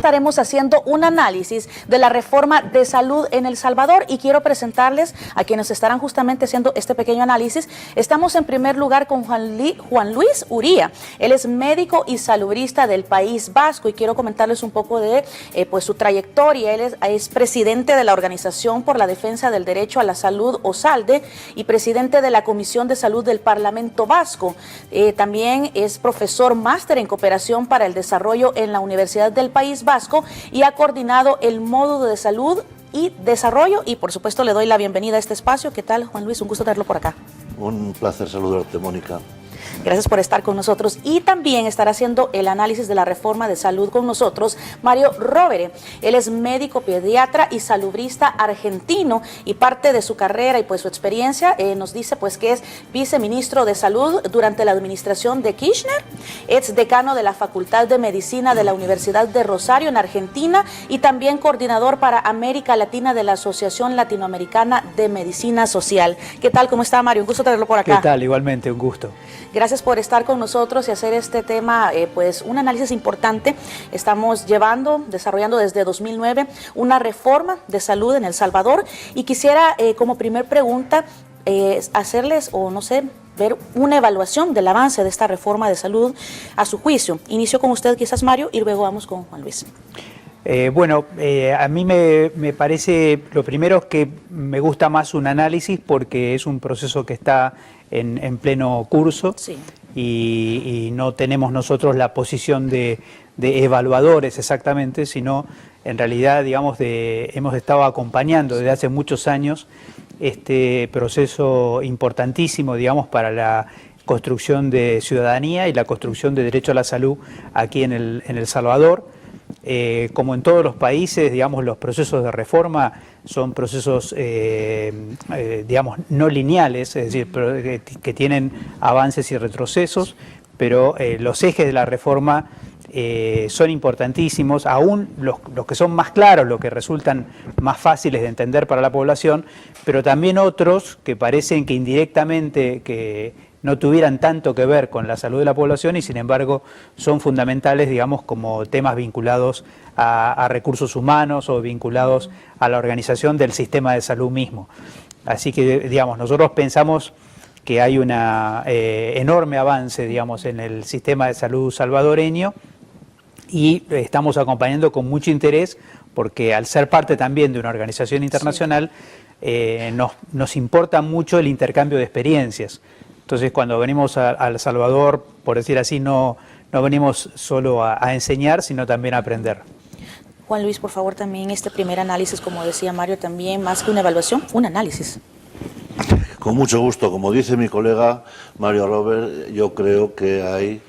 estaremos haciendo un análisis de la reforma de salud en El Salvador y quiero presentarles a quienes estarán justamente haciendo este pequeño análisis. Estamos en primer lugar con Juan Luis Uría. Él es médico y salubrista del País Vasco y quiero comentarles un poco de pues su trayectoria. Él es presidente de la Organización por la Defensa del Derecho a la Salud, OSALDE, y presidente de la Comisión de Salud del Parlamento Vasco. También es profesor máster en cooperación para el desarrollo en la Universidad del País Vasco y ha coordinado el módulo de salud y desarrollo y por supuesto le doy la bienvenida a este espacio. ¿Qué tal, Juan Luis? Un gusto tenerlo por acá. Un placer saludarte, Mónica. Gracias por estar con nosotros y también estará haciendo el análisis de la reforma de salud con nosotros Mario Rovere. Él es médico pediatra y salubrista argentino y parte de su carrera y pues su experiencia nos dice pues que es viceministro de salud durante la administración de Kirchner, ex decano de la Facultad de Medicina de la Universidad de Rosario en Argentina y también coordinador para América Latina de la Asociación Latinoamericana de Medicina Social. ¿Qué tal? ¿Cómo está, Mario? Un gusto tenerlo por acá. ¿Qué tal? Igualmente, un gusto. Gracias por estar con nosotros y hacer este tema, pues un análisis importante. Estamos desarrollando desde 2009 una reforma de salud en El Salvador y quisiera como primer pregunta hacerles, o no sé, ver una evaluación del avance de esta reforma de salud a su juicio. Inicio con usted quizás, Mario, y luego vamos con Juan Luis. A mí me parece, lo primero es que me gusta más un análisis porque es un proceso que está en pleno curso. Sí. Y no tenemos nosotros la posición de evaluadores exactamente, sino en realidad, digamos, hemos estado acompañando desde hace muchos años este proceso importantísimo, digamos, para la construcción de ciudadanía y la construcción de derecho a la salud aquí en El Salvador. Como en todos los países, digamos, los procesos de reforma son procesos, digamos, no lineales, es decir, que tienen avances y retrocesos, pero los ejes de la reforma son importantísimos, aún los que son más claros, los que resultan más fáciles de entender para la población, pero también otros que parecen que indirectamente que no tuvieran tanto que ver con la salud de la población y sin embargo son fundamentales, digamos, como temas vinculados a recursos humanos o vinculados a la organización del sistema de salud mismo. Así que, digamos, nosotros pensamos que hay un enorme avance, digamos, en el sistema de salud salvadoreño y estamos acompañando con mucho interés porque al ser parte también de una organización internacional nos importa mucho el intercambio de experiencias. Entonces, cuando venimos a El Salvador, por decir así, no venimos solo a enseñar, sino también a aprender. Juan Luis, por favor, también este primer análisis, como decía Mario, también más que una evaluación, un análisis. Con mucho gusto. Como dice mi colega Mario Rovere, yo creo que hay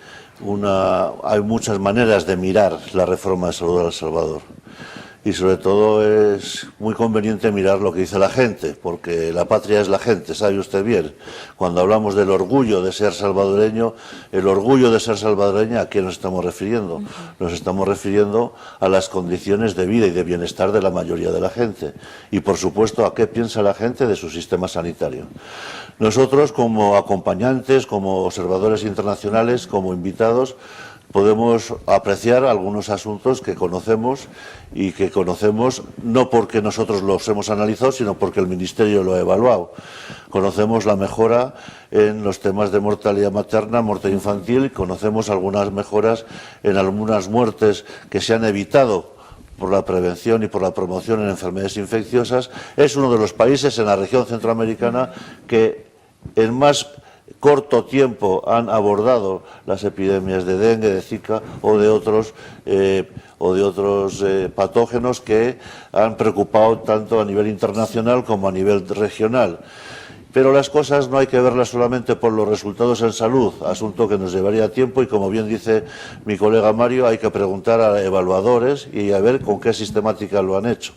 muchas maneras de mirar la reforma de salud de El Salvador. Y sobre todo es muy conveniente mirar lo que dice la gente, porque la patria es la gente, sabe usted bien. Cuando hablamos del orgullo de ser salvadoreño, el orgullo de ser salvadoreña, ¿a qué nos estamos refiriendo? Nos estamos refiriendo a las condiciones de vida y de bienestar de la mayoría de la gente. Y por supuesto, ¿a qué piensa la gente de su sistema sanitario? Nosotros, como acompañantes, como observadores internacionales, como invitados, podemos apreciar algunos asuntos que conocemos y que conocemos no porque nosotros los hemos analizado, sino porque el Ministerio lo ha evaluado. Conocemos la mejora en los temas de mortalidad materna, muerte infantil, conocemos algunas mejoras en algunas muertes que se han evitado por la prevención y por la promoción en enfermedades infecciosas. Es uno de los países en la región centroamericana que en más corto tiempo han abordado las epidemias de dengue, de Zika o de otros patógenos que han preocupado tanto a nivel internacional como a nivel regional. Pero las cosas no hay que verlas solamente por los resultados en salud, asunto que nos llevaría tiempo y, como bien dice mi colega Mario, hay que preguntar a evaluadores y a ver con qué sistemática lo han hecho.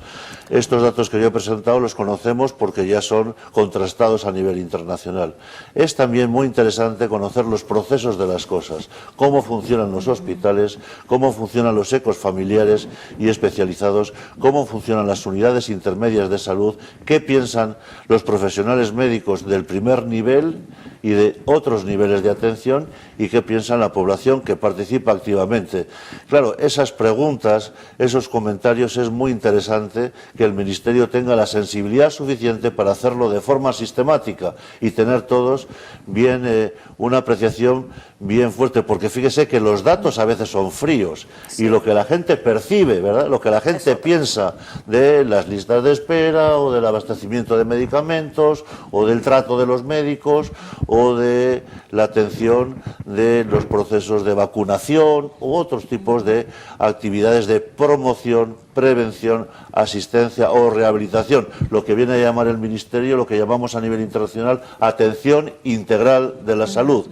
Estos datos que yo he presentado los conocemos porque ya son contrastados a nivel internacional. Es también muy interesante conocer los procesos de las cosas, cómo funcionan los hospitales, cómo funcionan los ecos familiares y especializados, cómo funcionan las unidades intermedias de salud, qué piensan los profesionales médicos médicos del primer nivel y de otros niveles de atención y qué piensa la población que participa activamente. Claro, esas preguntas, esos comentarios, es muy interesante que el Ministerio tenga la sensibilidad suficiente para hacerlo de forma sistemática y tener todos bien una apreciación bien fuerte, porque fíjese que los datos a veces son fríos y lo que la gente percibe, ¿verdad?, lo que la gente piensa de las listas de espera o del abastecimiento de medicamentos o del trato de los médicos o de la atención de los procesos de vacunación u otros tipos de actividades de promoción, prevención, asistencia o rehabilitación, lo que viene a llamar el Ministerio, lo que llamamos a nivel internacional atención integral de la salud.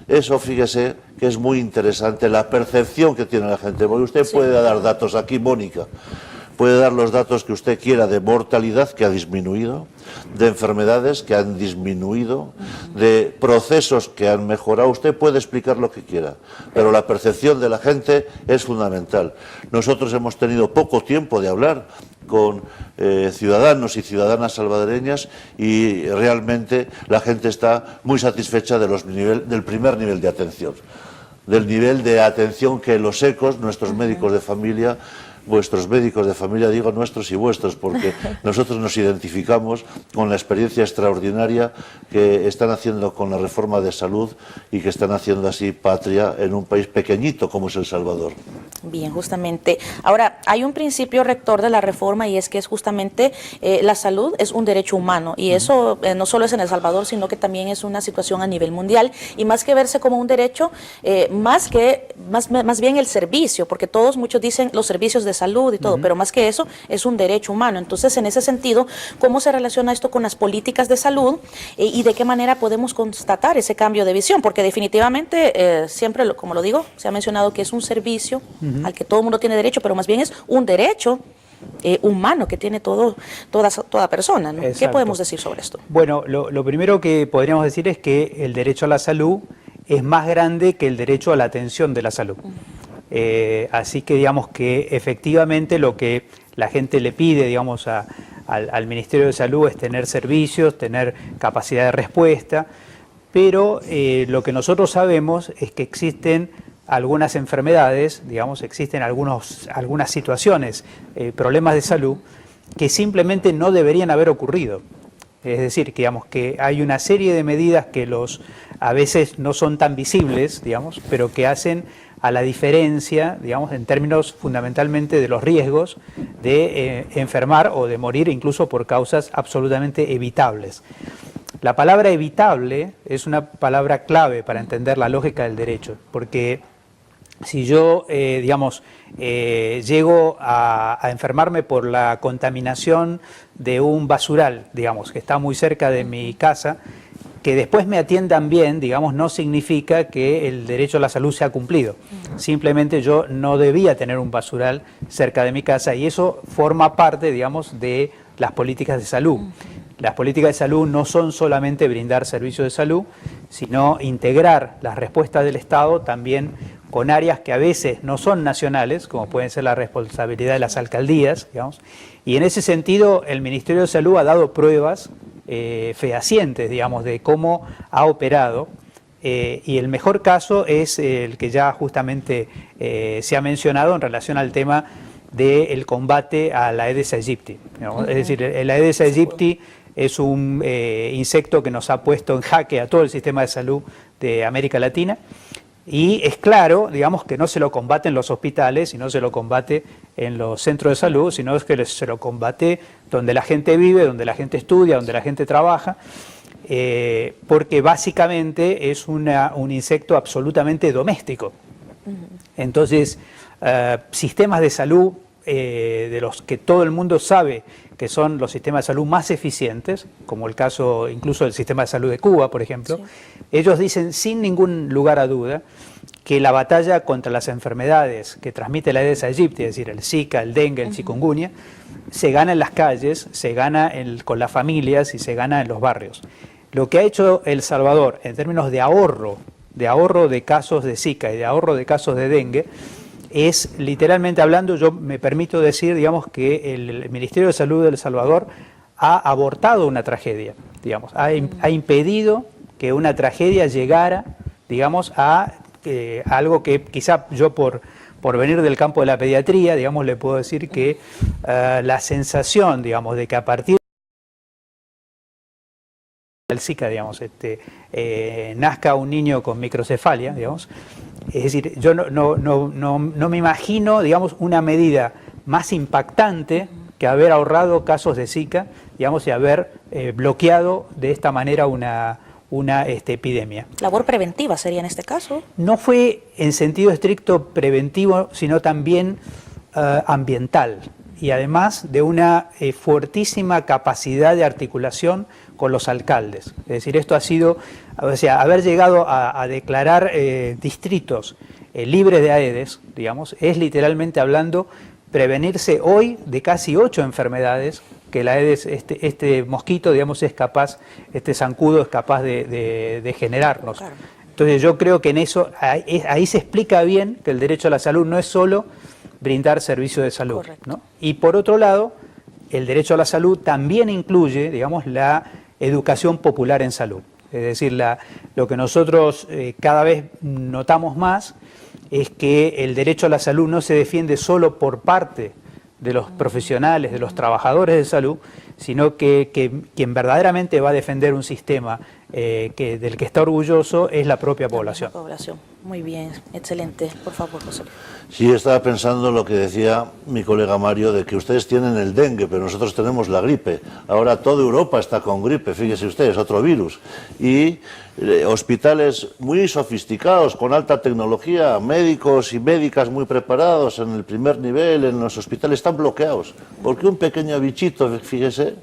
Eso, fíjese, que es muy interesante, la percepción que tiene la gente, porque usted puede dar datos aquí, Mónica, puede dar los datos que usted quiera de mortalidad, que ha disminuido, de enfermedades que han disminuido, de procesos que han mejorado. Usted puede explicar lo que quiera, pero la percepción de la gente es fundamental. Nosotros hemos tenido poco tiempo de hablar con ciudadanos y ciudadanas salvadoreñas y realmente la gente está muy satisfecha de del primer nivel de atención, del nivel de atención que los ECOs, nuestros médicos de familia, vuestros médicos de familia, digo nuestros y vuestros, porque nosotros nos identificamos con la experiencia extraordinaria que están haciendo con la reforma de salud y que están haciendo así patria en un país pequeñito como es El Salvador. Bien, justamente. Ahora, hay un principio rector de la reforma y es que es justamente la salud es un derecho humano y eso no solo es en El Salvador, sino que también es una situación a nivel mundial y más que verse como un derecho, más bien el servicio, porque muchos dicen los servicios de salud y todo, pero más que eso es un derecho humano. Entonces, en ese sentido, ¿cómo se relaciona esto con las políticas de salud y de qué manera podemos constatar ese cambio de visión? Porque definitivamente, siempre, como lo digo, se ha mencionado que es un servicio al que todo el mundo tiene derecho, pero más bien es un derecho humano que tiene toda persona, ¿no? ¿Qué podemos decir sobre esto? Bueno, lo primero que podríamos decir es que el derecho a la salud es más grande que el derecho a la atención de la salud. Así que digamos que efectivamente lo que la gente le pide, digamos, al Ministerio de Salud es tener servicios, tener capacidad de respuesta, pero lo que nosotros sabemos es que existen algunas enfermedades, digamos, existen algunas situaciones, problemas de salud que simplemente no deberían haber ocurrido. Es decir, que, digamos, que hay una serie de medidas que a veces no son tan visibles, digamos, pero que hacen a la diferencia, digamos, en términos fundamentalmente de los riesgos de enfermar o de morir incluso por causas absolutamente evitables. La palabra evitable es una palabra clave para entender la lógica del derecho, porque si yo, llego a enfermarme por la contaminación de un basural, digamos, que está muy cerca de mi casa, que después me atiendan bien, digamos, no significa que el derecho a la salud sea cumplido. Simplemente yo no debía tener un basural cerca de mi casa y eso forma parte, digamos, de las políticas de salud. Las políticas de salud no son solamente brindar servicios de salud, sino integrar las respuestas del Estado también con áreas que a veces no son nacionales, como pueden ser la responsabilidad de las alcaldías, digamos. Y en ese sentido, el Ministerio de Salud ha dado pruebas fehacientes, digamos, de cómo ha operado, y el mejor caso es el que ya justamente se ha mencionado en relación al tema del combate a la Aedes aegypti, ¿no? Es decir, el Aedes aegypti es un insecto que nos ha puesto en jaque a todo el sistema de salud de América Latina. Y es claro, digamos, que no se lo combate en los hospitales y no se lo combate en los centros de salud, sino es que se lo combate donde la gente vive, donde la gente estudia, donde la gente trabaja, porque básicamente es un insecto absolutamente doméstico. Entonces, sistemas de salud de los que todo el mundo sabe que son los sistemas de salud más eficientes, como el caso incluso del sistema de salud de Cuba, por ejemplo, sí. Ellos dicen sin ningún lugar a duda que la batalla contra las enfermedades que transmite la Aedes aegypti, es decir, el Zika, el dengue, el chikungunya, se gana en las calles, se gana con las familias y se gana en los barrios. Lo que ha hecho El Salvador en términos de ahorro de casos de Zika y de ahorro de casos de dengue, es, literalmente hablando, yo me permito decir, digamos, que el Ministerio de Salud de El Salvador ha abortado una tragedia, digamos, ha impedido que una tragedia llegara, digamos, a algo que quizá yo por venir del campo de la pediatría, digamos, le puedo decir que la sensación, digamos, de que a partir del Zika, digamos, nazca un niño con microcefalia, digamos, es decir, yo no me imagino, digamos, una medida más impactante que haber ahorrado casos de Zika, digamos, y haber bloqueado de esta manera una epidemia. ¿Labor preventiva sería en este caso? No fue en sentido estricto preventivo, sino también ambiental, y además de una fuertísima capacidad de articulación con los alcaldes. Es decir, esto ha sido, o sea, haber llegado a declarar distritos libres de Aedes, digamos, es literalmente hablando prevenirse hoy de casi 8 enfermedades que la Aedes, este mosquito, digamos, es capaz, este zancudo es capaz de generarnos. Claro. Entonces yo creo que en eso, ahí se explica bien que el derecho a la salud no es solo brindar servicios de salud, ¿no? Y por otro lado, el derecho a la salud también incluye, digamos, la educación popular en salud. Es decir, lo que nosotros cada vez notamos más es que el derecho a la salud no se defiende solo por parte de los profesionales, de los trabajadores de salud, sino que quien verdaderamente va a defender un sistema del que está orgulloso es la propia población. Muy bien, excelente. Por favor, José. Sí, estaba pensando lo que decía mi colega Mario, de que ustedes tienen el dengue, pero nosotros tenemos la gripe. Ahora toda Europa está con gripe, fíjese ustedes, otro virus. Y hospitales muy sofisticados, con alta tecnología, médicos y médicas muy preparados en el primer nivel, en los hospitales están bloqueados. Porque un pequeño bichito, fíjese,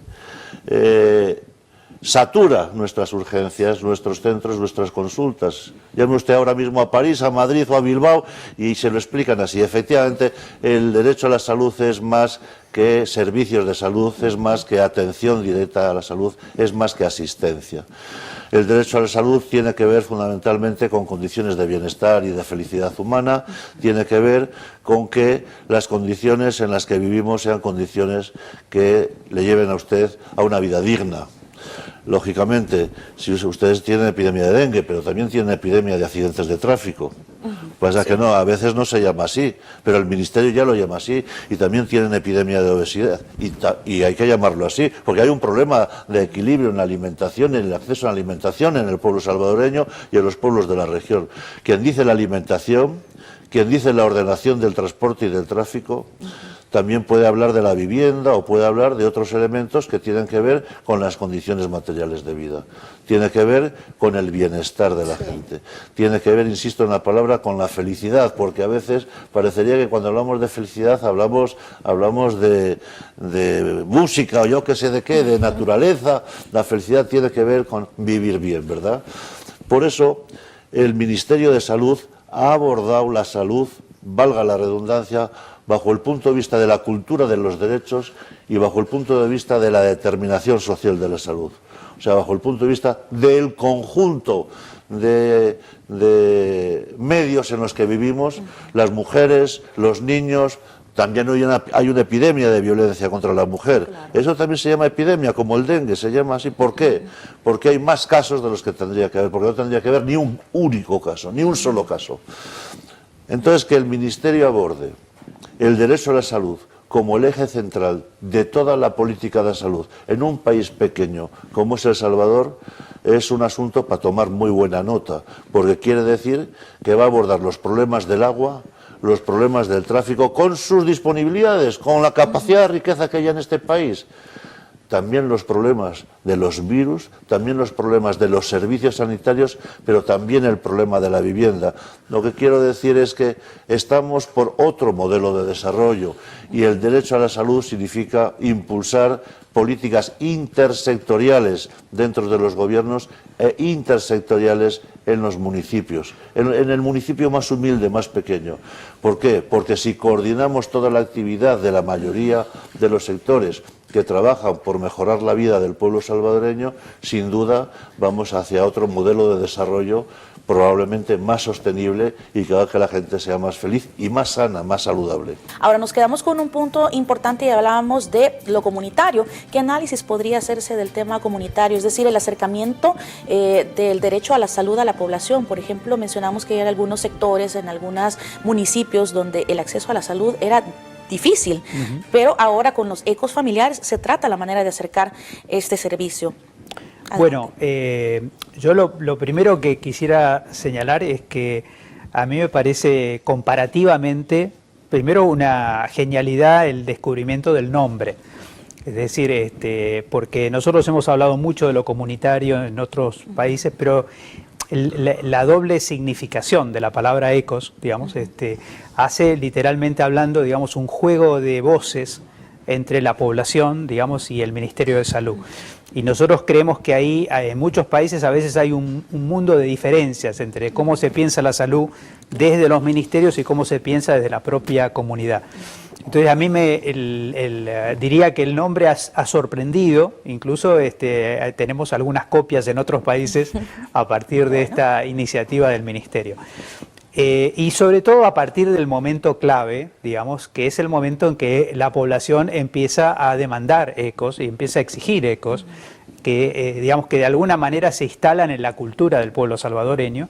satura nuestras urgencias, nuestros centros, nuestras consultas. Llame usted ahora mismo a París, a Madrid o a Bilbao y se lo explican así. Efectivamente, el derecho a la salud es más que servicios de salud, es más que atención directa a la salud, es más que asistencia. El derecho a la salud tiene que ver fundamentalmente con condiciones de bienestar y de felicidad humana, tiene que ver con que las condiciones en las que vivimos sean condiciones que le lleven a usted a una vida digna. Lógicamente, si ustedes tienen epidemia de dengue, pero también tienen epidemia de accidentes de tráfico, pasa que no, a veces no se llama así, pero el Ministerio ya lo llama así, y también tienen epidemia de obesidad, y hay que llamarlo así, porque hay un problema de equilibrio en la alimentación, en el acceso a la alimentación en el pueblo salvadoreño y en los pueblos de la región. Quien dice la alimentación, quien dice la ordenación del transporte y del tráfico, también puede hablar de la vivienda o puede hablar de otros elementos que tienen que ver con las condiciones materiales de vida. Tiene que ver con el bienestar de la gente. Tiene que ver, insisto en la palabra, con la felicidad, porque a veces parecería que cuando hablamos de felicidad hablamos de música o yo qué sé de qué, de naturaleza. La felicidad tiene que ver con vivir bien, ¿verdad? Por eso el Ministerio de Salud ha abordado la salud, valga la redundancia, bajo el punto de vista de la cultura de los derechos y bajo el punto de vista de la determinación social de la salud. O sea, bajo el punto de vista del conjunto de medios en los que vivimos, las mujeres, los niños. También hay una epidemia de violencia contra la mujer. Claro. Eso también se llama epidemia, como el dengue, se llama así. ¿Por qué? Porque hay más casos de los que tendría que haber, porque no tendría que haber ni un único caso, ni un solo caso. Entonces, que el Ministerio aborde el derecho a la salud como el eje central de toda la política de salud en un país pequeño como es El Salvador es un asunto para tomar muy buena nota, porque quiere decir que va a abordar los problemas del agua, los problemas del tráfico, con sus disponibilidades, con la capacidad de riqueza que hay en este país. También los problemas de los virus, también los problemas de los servicios sanitarios, pero también el problema de la vivienda. Lo que quiero decir es que estamos por otro modelo de desarrollo y el derecho a la salud significa impulsar políticas intersectoriales dentro de los gobiernos e intersectoriales en los municipios, en el municipio más humilde, más pequeño. ¿Por qué? Porque si coordinamos toda la actividad de la mayoría de los sectores que trabajan por mejorar la vida del pueblo salvadoreño, sin duda vamos hacia otro modelo de desarrollo probablemente más sostenible y que haga que la gente sea más feliz y más sana, más saludable. Ahora nos quedamos con un punto importante y hablábamos de lo comunitario. ¿Qué análisis podría hacerse del tema comunitario? Es decir, el acercamiento del derecho a la salud a la población. Por ejemplo, mencionamos que hay algunos sectores, en algunos municipios donde el acceso a la salud era difícil, pero ahora con los ecos familiares se trata la manera de acercar este servicio. Bueno, yo lo primero que quisiera señalar es que a mí me parece comparativamente, primero una genialidad el descubrimiento del nombre. Es decir, porque nosotros hemos hablado mucho de lo comunitario en otros países, pero la doble significación de la palabra ecos, digamos, hace literalmente hablando, digamos, un juego de voces entre la población, digamos, y el Ministerio de Salud. Y nosotros creemos que ahí, en muchos países, a veces hay un mundo de diferencias entre cómo se piensa la salud desde los ministerios y cómo se piensa desde la propia comunidad. Entonces, a mí diría que el nombre ha sorprendido, incluso tenemos algunas copias en otros países a partir de esta iniciativa del Ministerio. Y sobre todo a partir del momento clave, digamos, que es el momento en que la población empieza a demandar ecos y empieza a exigir ecos, que digamos que de alguna manera se instalan en la cultura del pueblo salvadoreño,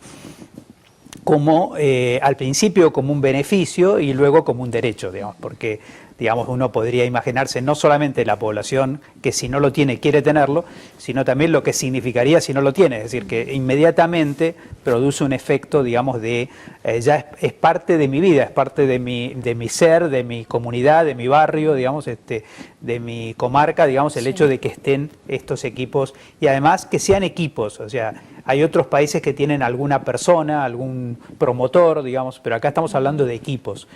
como al principio como un beneficio y luego como un derecho, digamos, porque digamos uno podría imaginarse no solamente la población que si no lo tiene quiere tenerlo, sino también lo que significaría si no lo tiene, es decir, que inmediatamente produce un efecto, digamos, de ya es parte de mi vida, es parte de mi ser, de mi comunidad, de mi barrio, digamos, de mi comarca, digamos, el hecho de que estén estos equipos y además que sean equipos, o sea, hay otros países que tienen alguna persona, algún promotor, digamos, pero acá estamos hablando de equipos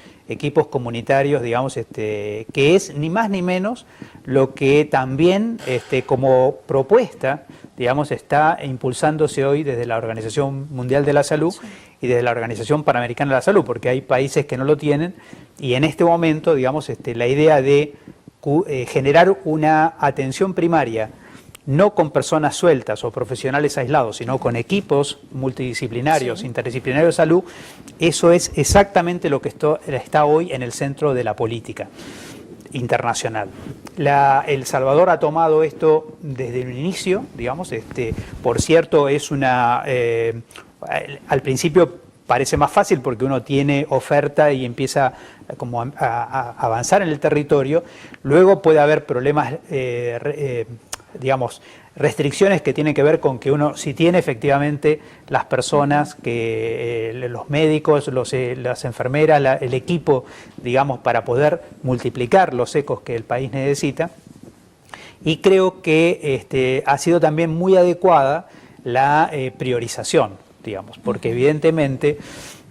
comunitarios, digamos, que es ni más ni menos lo que también como propuesta, digamos, está impulsándose hoy desde la Organización Mundial de la Salud y desde la Organización Panamericana de la Salud, porque hay países que no lo tienen y en este momento, digamos, la idea de generar una atención primaria no con personas sueltas o profesionales aislados, sino con equipos multidisciplinarios, interdisciplinarios de salud, eso es exactamente lo que está hoy en el centro de la política internacional. El Salvador ha tomado esto desde el inicio, digamos, por cierto, es al principio parece más fácil porque uno tiene oferta y empieza como a avanzar en el territorio, luego puede haber problemas digamos, restricciones que tienen que ver con que uno, si tiene efectivamente las personas, los médicos, las enfermeras, el equipo, digamos, para poder multiplicar los ecos que el país necesita. Y creo que ha sido también muy adecuada la priorización, digamos, porque evidentemente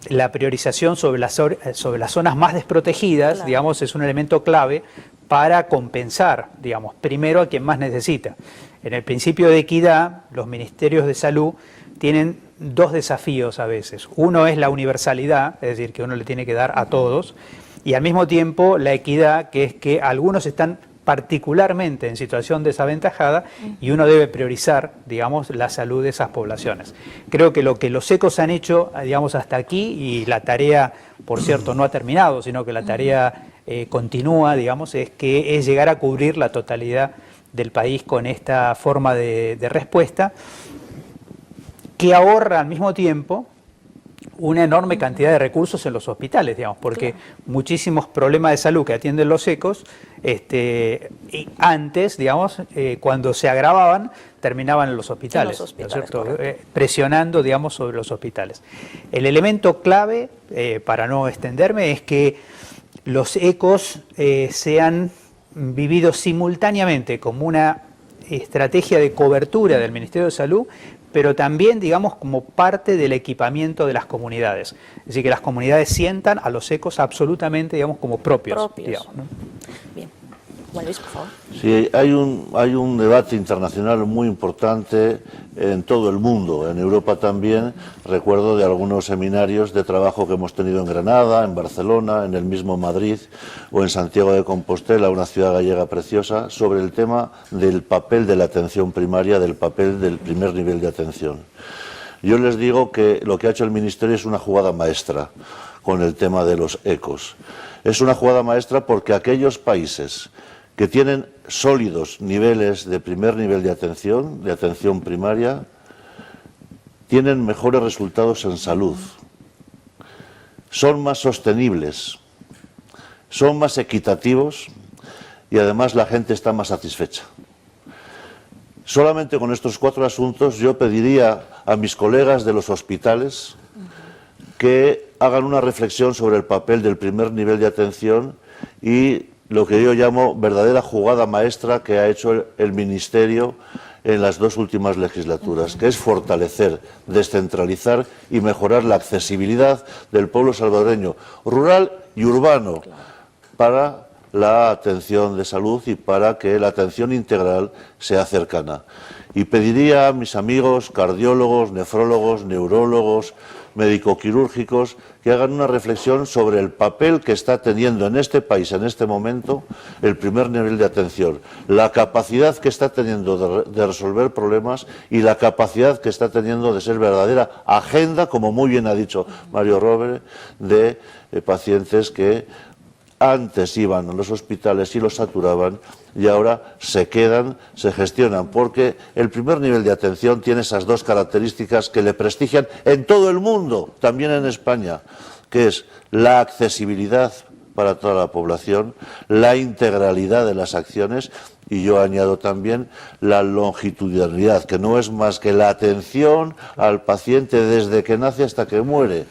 la priorización sobre las zonas más desprotegidas, claro, digamos, es un elemento clave para compensar, digamos, primero a quien más necesita. En el principio de equidad, los ministerios de salud tienen dos desafíos a veces. Uno es la universalidad, es decir, que uno le tiene que dar a todos, y al mismo tiempo la equidad, que es que algunos están particularmente en situación desaventajada y uno debe priorizar, digamos, la salud de esas poblaciones. Creo que lo que los ecos han hecho, digamos, hasta aquí, y la tarea, por cierto, no ha terminado, sino que la tarea continúa, digamos, es llegar a cubrir la totalidad del país con esta forma de respuesta, que ahorra al mismo tiempo una enorme cantidad de recursos en los hospitales, digamos, porque muchísimos problemas de salud que atienden los ecos, antes, digamos, cuando se agravaban, terminaban en los hospitales, ¿no es cierto? Presionando, digamos, sobre los hospitales. El elemento clave, para no extenderme, es que los ecos sean vividos simultáneamente como una estrategia de cobertura del Ministerio de Salud, pero también, digamos, como parte del equipamiento de las comunidades. Es decir, que las comunidades sientan a los ecos absolutamente, digamos, como propios. Digamos, ¿no? Bien. Juan Luis, por favor. Sí, hay un debate internacional muy importante en todo el mundo, en Europa también. Recuerdo de algunos seminarios de trabajo que hemos tenido en Granada, en Barcelona, en el mismo Madrid o en Santiago de Compostela, una ciudad gallega preciosa, sobre el tema del papel de la atención primaria, del papel del primer nivel de atención. Yo les digo que lo que ha hecho el Ministerio es una jugada maestra con el tema de los ECOs. Es una jugada maestra porque aquellos países que tienen sólidos niveles de primer nivel de atención primaria, tienen mejores resultados en salud, son más sostenibles, son más equitativos y además la gente está más satisfecha. Solamente con estos 4 asuntos yo pediría a mis colegas de los hospitales que hagan una reflexión sobre el papel del primer nivel de atención y lo que yo llamo verdadera jugada maestra que ha hecho el Ministerio en las 2 últimas legislaturas, que es fortalecer, descentralizar y mejorar la accesibilidad del pueblo salvadoreño, rural y urbano, para la atención de salud y para que la atención integral sea cercana. Y pediría a mis amigos cardiólogos, nefrólogos, neurólogos, médico-quirúrgicos, que hagan una reflexión sobre el papel que está teniendo en este país, en este momento, el primer nivel de atención, la capacidad que está teniendo de resolver problemas y la capacidad que está teniendo de ser verdadera agenda, como muy bien ha dicho Mario Robert, de pacientes que antes iban a los hospitales y los saturaban y ahora se quedan, se gestionan, porque el primer nivel de atención tiene esas 2 características que le prestigian en todo el mundo, también en España, que es la accesibilidad para toda la población, la integralidad de las acciones y yo añado también la longitudinalidad, que no es más que la atención al paciente desde que nace hasta que muere.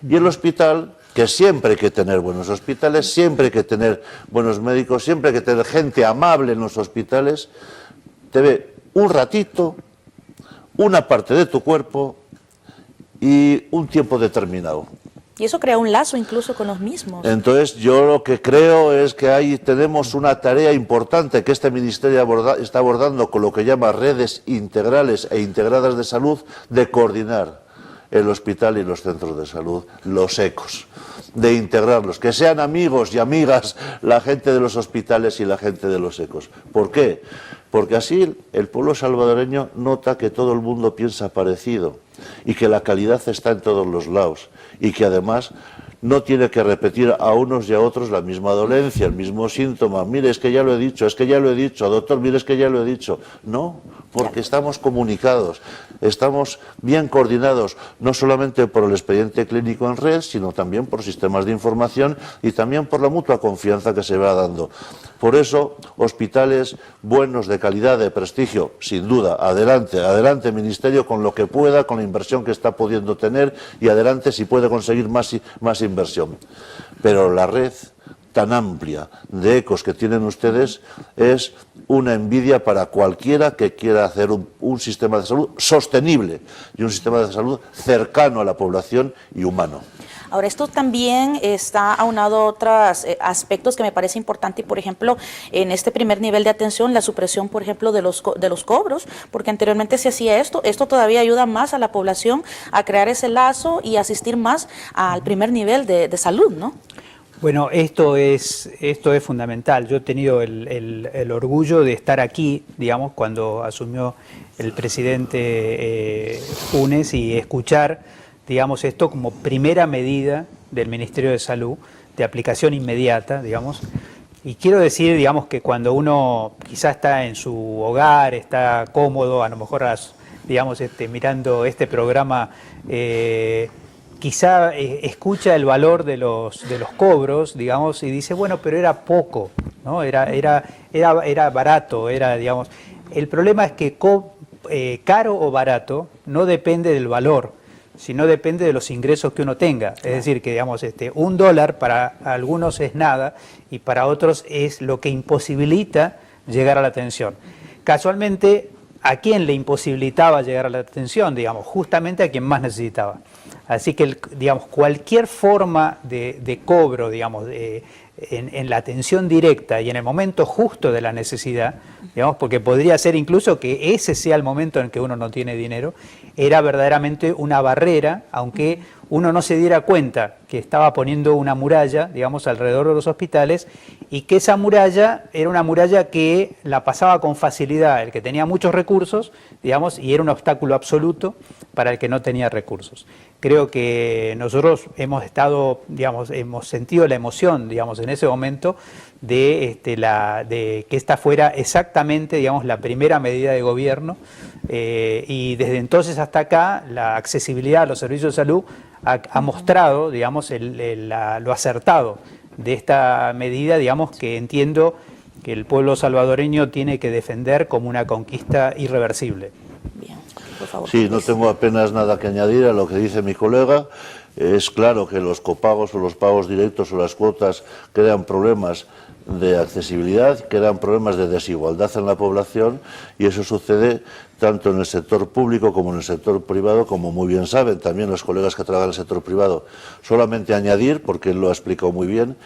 Y el hospital, que siempre hay que tener buenos hospitales, siempre hay que tener buenos médicos, siempre hay que tener gente amable en los hospitales, te ve un ratito, una parte de tu cuerpo y un tiempo determinado. Y eso crea un lazo incluso con los mismos. Entonces yo lo que creo es que ahí tenemos una tarea importante que este Ministerio está abordando con lo que llama redes integrales e integradas de salud, de coordinar el hospital y los centros de salud, los ECOs, de integrarlos, que sean amigos y amigas la gente de los hospitales y la gente de los ECOs. ¿Por qué? Porque así el pueblo salvadoreño nota que todo el mundo piensa parecido y que la calidad está en todos los lados y que además no tiene que repetir a unos y a otros la misma dolencia, el mismo síntoma. Mire, es que ya lo he dicho, es que ya lo he dicho, doctor, mire, es que ya lo he dicho. No, porque estamos comunicados, estamos bien coordinados, no solamente por el expediente clínico en red, sino también por sistemas de información y también por la mutua confianza que se va dando. Por eso, hospitales buenos, de calidad, de prestigio, sin duda, adelante, adelante Ministerio con lo que pueda, con la inversión que está pudiendo tener y adelante si puede conseguir más inversión. Pero la red tan amplia de ECOs que tienen ustedes es una envidia para cualquiera que quiera hacer un sistema de salud sostenible y un sistema de salud cercano a la población y humano. Ahora, esto también está aunado a otros aspectos que me parece importante, y por ejemplo, en este primer nivel de atención, la supresión, por ejemplo, de los cobros, porque anteriormente se hacía esto todavía ayuda más a la población a crear ese lazo y asistir más al primer nivel de salud, ¿no? Bueno, esto es fundamental. Yo he tenido el orgullo de estar aquí, digamos, cuando asumió el presidente Funes y escuchar, digamos, esto como primera medida del Ministerio de Salud, de aplicación inmediata, digamos. Y quiero decir, digamos, que cuando uno quizá está en su hogar, está cómodo, a lo mejor, digamos, mirando este programa, quizá escucha el valor de los cobros, digamos, y dice, bueno, pero era poco, ¿no? Era barato, digamos. El problema es que caro o barato no depende del valor, sino depende de los ingresos que uno tenga. Es decir, que digamos, $1 para algunos es nada y para otros es lo que imposibilita llegar a la atención. Casualmente, ¿a quién le imposibilitaba llegar a la atención? Digamos, justamente a quien más necesitaba. Así que, digamos, cualquier forma de cobro, digamos, en la atención directa y en el momento justo de la necesidad, digamos, porque podría ser incluso que ese sea el momento en que uno no tiene dinero, era verdaderamente una barrera, aunque uno no se diera cuenta que estaba poniendo una muralla, digamos, alrededor de los hospitales, y que esa muralla era una muralla que la pasaba con facilidad el que tenía muchos recursos, digamos, y era un obstáculo absoluto para el que no tenía recursos. Creo que nosotros hemos estado, digamos, hemos sentido la emoción, digamos, en ese momento de que esta fuera exactamente, digamos, la primera medida de gobierno, y desde entonces hasta acá la accesibilidad a los servicios de salud ha mostrado, digamos, lo acertado de esta medida, digamos, que entiendo que el pueblo salvadoreño tiene que defender como una conquista irreversible. Bien, por favor. Sí, no tengo apenas nada que añadir a lo que dice mi colega. Es claro que los copagos o los pagos directos o las cuotas crean problemas de accesibilidad, crean problemas de desigualdad en la población, y eso sucede tanto en el sector público como en el sector privado, como muy bien saben también los colegas que trabajan en el sector privado. Solamente añadir, porque él lo ha explicado muy bien,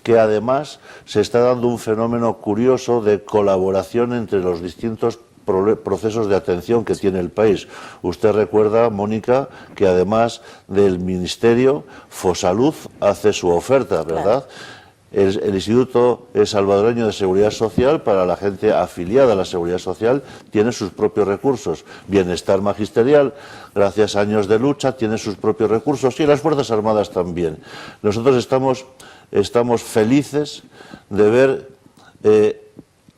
que además se está dando un fenómeno curioso de colaboración entre los distintos procesos de atención que tiene el país. Usted recuerda, Mónica, que además del Ministerio, Fosalud hace su oferta, ¿verdad? Claro. El Instituto Salvadoreño de Seguridad Social, para la gente afiliada a la Seguridad Social, tiene sus propios recursos. Bienestar Magisterial, gracias a años de lucha, tiene sus propios recursos, y las Fuerzas Armadas también. Nosotros estamos felices de ver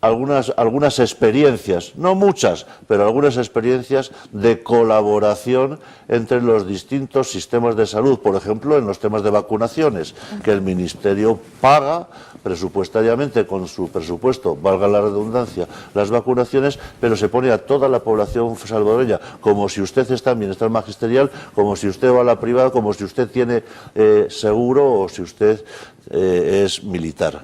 algunas experiencias, no muchas, pero algunas experiencias de colaboración entre los distintos sistemas de salud, por ejemplo, en los temas de vacunaciones, que el Ministerio paga presupuestariamente con su presupuesto, valga la redundancia, las vacunaciones, pero se pone a toda la población salvadoreña, como si usted está en bienestar magisterial, como si usted va a la privada, como si usted tiene seguro o si usted es militar.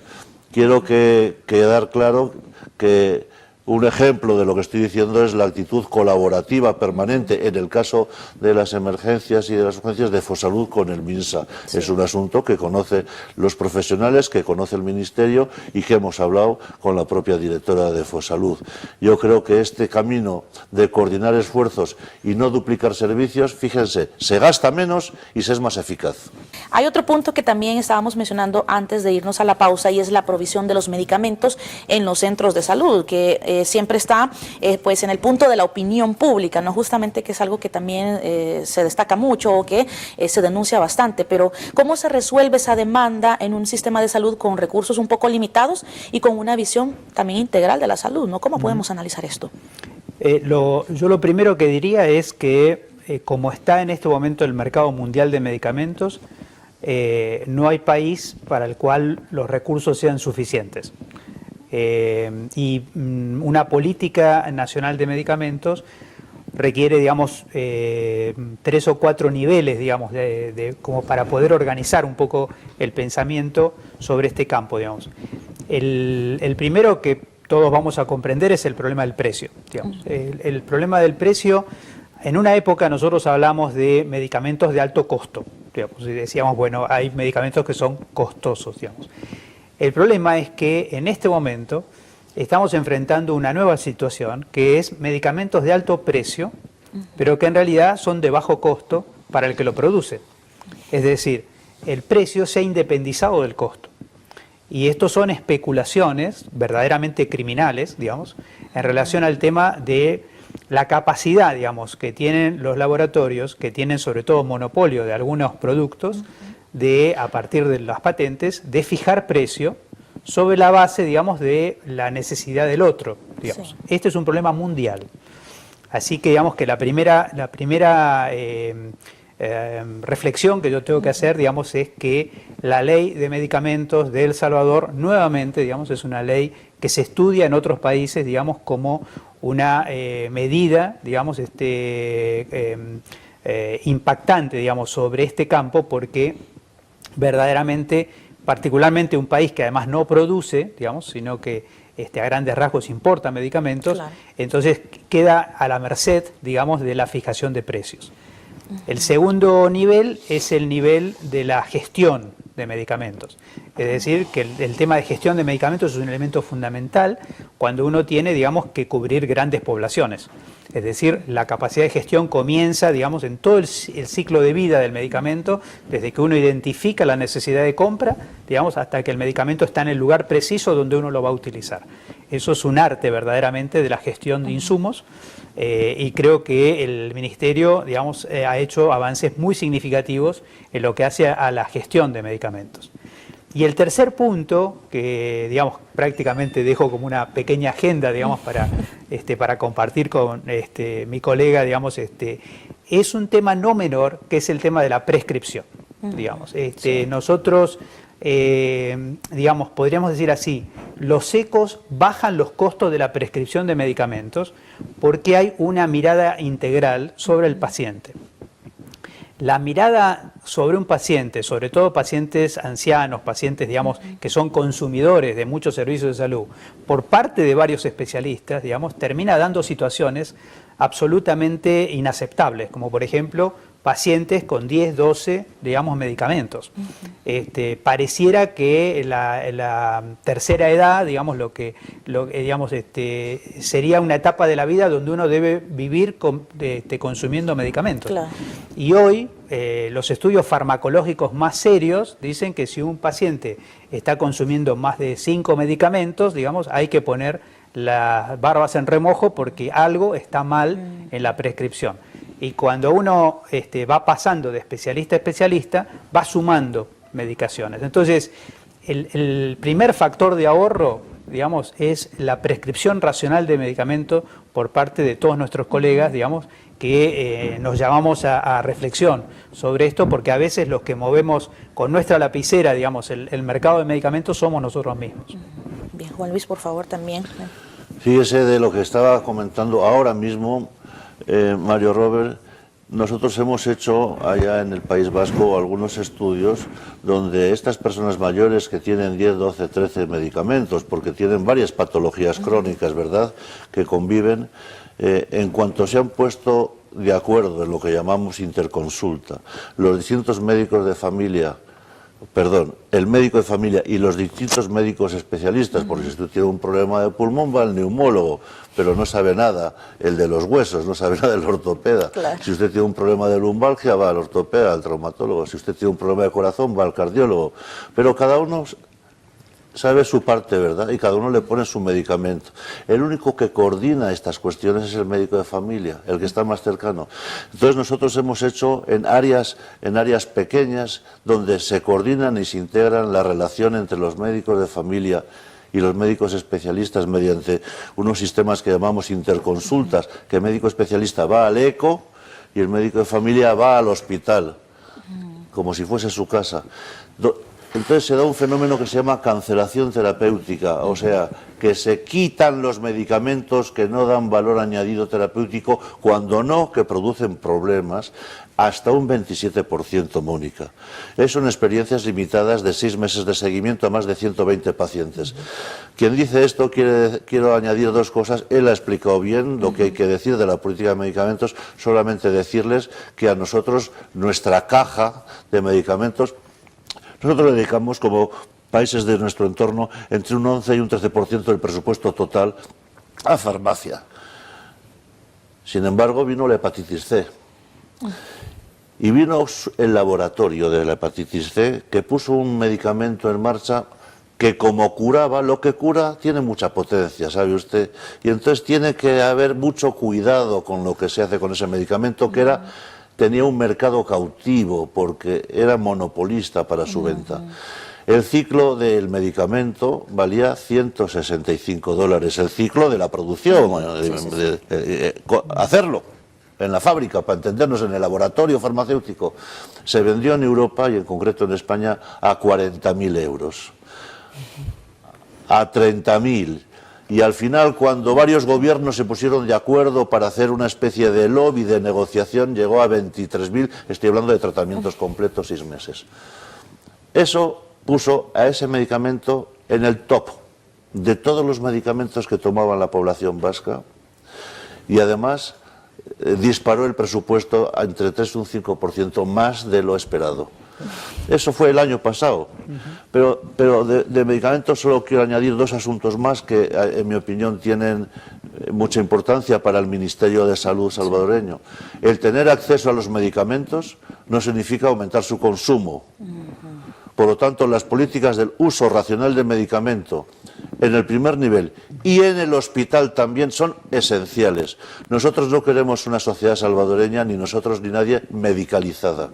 Quiero quedar claro que un ejemplo de lo que estoy diciendo es la actitud colaborativa permanente en el caso de las emergencias y de las urgencias de Fosalud con el MINSA. Sí. Es un asunto que conocen los profesionales, que conoce el Ministerio y que hemos hablado con la propia directora de Fosalud. Yo creo que este camino de coordinar esfuerzos y no duplicar servicios, fíjense, se gasta menos y se es más eficaz. Hay otro punto que también estábamos mencionando antes de irnos a la pausa, y es la provisión de los medicamentos en los centros de salud, que siempre está pues en el punto de la opinión pública, ¿no? Justamente, que es algo que también se destaca mucho o que se denuncia bastante, pero ¿cómo se resuelve esa demanda en un sistema de salud con recursos un poco limitados y con una visión también integral de la salud, ¿no? ¿Cómo podemos analizar esto? Yo lo primero que diría es que como está en este momento el mercado mundial de medicamentos, no hay país para el cual los recursos sean suficientes. Y una política nacional de medicamentos requiere, digamos, 3 o 4 niveles, digamos, como para poder organizar un poco el pensamiento sobre este campo, digamos. El primero que todos vamos a comprender es el problema del precio, digamos. El problema del precio, en una época nosotros hablamos de medicamentos de alto costo, digamos, y decíamos, bueno, hay medicamentos que son costosos, digamos. El problema es que en este momento estamos enfrentando una nueva situación, que es medicamentos de alto precio, pero que en realidad son de bajo costo para el que lo produce. Es decir, el precio se ha independizado del costo. Y estos son especulaciones verdaderamente criminales, digamos, en relación al tema de la capacidad, digamos, que tienen los laboratorios, que tienen sobre todo monopolio de algunos productos, de, a partir de las patentes, de fijar precio sobre la base, digamos, de la necesidad del otro, digamos. Sí. Este es un problema mundial. Así que, digamos, que la primera reflexión que yo tengo que hacer, digamos, es que la ley de medicamentos de El Salvador, nuevamente, digamos, es una ley que se estudia en otros países, digamos, como una medida, digamos, impactante, digamos, sobre este campo, porque verdaderamente, particularmente un país que además no produce, digamos, sino que a grandes rasgos importa medicamentos, claro, entonces queda a la merced, digamos, de la fijación de precios. El segundo nivel es el nivel de la gestión de medicamentos. Es decir, que el tema de gestión de medicamentos es un elemento fundamental cuando uno tiene, digamos, que cubrir grandes poblaciones. Es decir, la capacidad de gestión comienza, digamos, en todo el ciclo de vida del medicamento, desde que uno identifica la necesidad de compra, digamos, hasta que el medicamento está en el lugar preciso donde uno lo va a utilizar. Eso es un arte verdaderamente de la gestión de insumos y creo que el Ministerio, digamos, ha hecho avances muy significativos en lo que hace a la gestión de medicamentos. Y el tercer punto, que digamos prácticamente dejo como una pequeña agenda, digamos, para compartir con mi colega, digamos, es un tema no menor, que es el tema de la prescripción. Digamos, sí. Nosotros, digamos, podríamos decir así, los ECOs bajan los costos de la prescripción de medicamentos porque hay una mirada integral sobre el paciente. La mirada sobre un paciente, sobre todo pacientes ancianos, pacientes, digamos, que son consumidores de muchos servicios de salud, por parte de varios especialistas, digamos, termina dando situaciones absolutamente inaceptables, como por ejemplo pacientes con 10, 12, digamos, medicamentos. Pareciera que la tercera edad, digamos, digamos, sería una etapa de la vida donde uno debe vivir consumiendo medicamentos. Claro. Y hoy los estudios farmacológicos más serios dicen que si un paciente está consumiendo más de 5 medicamentos, digamos, hay que poner las barbas en remojo porque algo está mal en la prescripción. Y cuando uno va pasando de especialista a especialista, va sumando medicaciones. Entonces, el primer factor de ahorro, digamos, es la prescripción racional de medicamentos por parte de todos nuestros colegas, digamos, que nos llamamos a reflexión sobre esto, porque a veces los que movemos con nuestra lapicera, digamos, el mercado de medicamentos somos nosotros mismos. Bien, Juan Luis, por favor, también. Fíjese de lo que estaba comentando ahora mismo, Mario Robert. Nosotros hemos hecho allá en el País Vasco algunos estudios donde estas personas mayores que tienen 10, 12, 13 medicamentos, porque tienen varias patologías crónicas, ¿verdad?, que conviven, en cuanto se han puesto de acuerdo en lo que llamamos interconsulta, los distintos médicos de familia, el médico de familia y los distintos médicos especialistas, porque si usted tiene un problema de pulmón va al neumólogo, pero no sabe nada el de los huesos, no sabe nada del ortopeda. Claro. Si usted tiene un problema de lumbalgia va al ortopeda, al traumatólogo. Si usted tiene un problema de corazón va al cardiólogo. Pero cada uno sabe su parte, ¿verdad? Y cada uno le pone su medicamento. El único que coordina estas cuestiones es el médico de familia, el que está más cercano. Entonces nosotros hemos hecho en áreas pequeñas donde se coordinan y se integran la relación entre los médicos de familia y los médicos especialistas mediante unos sistemas que llamamos interconsultas, que el médico especialista va al ECO y el médico de familia va al hospital, como si fuese su casa. Entonces se da un fenómeno que se llama cancelación terapéutica, o sea, que se quitan los medicamentos que no dan valor añadido terapéutico, cuando no, que producen problemas, hasta un 27%, Mónica. Son experiencias limitadas de 6 meses de seguimiento a más de 120 pacientes. Quien dice esto, quiero añadir 2 cosas. Él ha explicado bien lo que hay que decir de la política de medicamentos, solamente decirles que a nosotros, nuestra caja de medicamentos, nosotros le dedicamos, como países de nuestro entorno, entre un 11 y un 13% del presupuesto total a farmacia. Sin embargo, vino la hepatitis C. Y vino el laboratorio de la hepatitis C, que puso un medicamento en marcha que, como curaba, lo que cura tiene mucha potencia, ¿sabe usted? Y entonces tiene que haber mucho cuidado con lo que se hace con ese medicamento, que tenía un mercado cautivo porque era monopolista para su venta. El ciclo del medicamento valía $165, el ciclo de la producción, hacerlo en la fábrica, para entendernos, en el laboratorio farmacéutico. Se vendió en Europa y en concreto en España a 40.000 euros, a 30.000. Y al final, cuando varios gobiernos se pusieron de acuerdo para hacer una especie de lobby de negociación, llegó a 23.000, estoy hablando de tratamientos completos, 6 meses. Eso puso a ese medicamento en el top de todos los medicamentos que tomaba la población vasca, y además disparó el presupuesto a entre 3 y un 5% más de lo esperado. Eso fue el año pasado. Pero de medicamentos solo quiero añadir dos asuntos más que, en mi opinión, tienen mucha importancia para el Ministerio de Salud salvadoreño. El tener acceso a los medicamentos no significa aumentar su consumo. Por lo tanto, las políticas del uso racional del medicamento en el primer nivel y en el hospital también son esenciales. Nosotros no queremos una sociedad salvadoreña, ni nosotros ni nadie, medicalizada.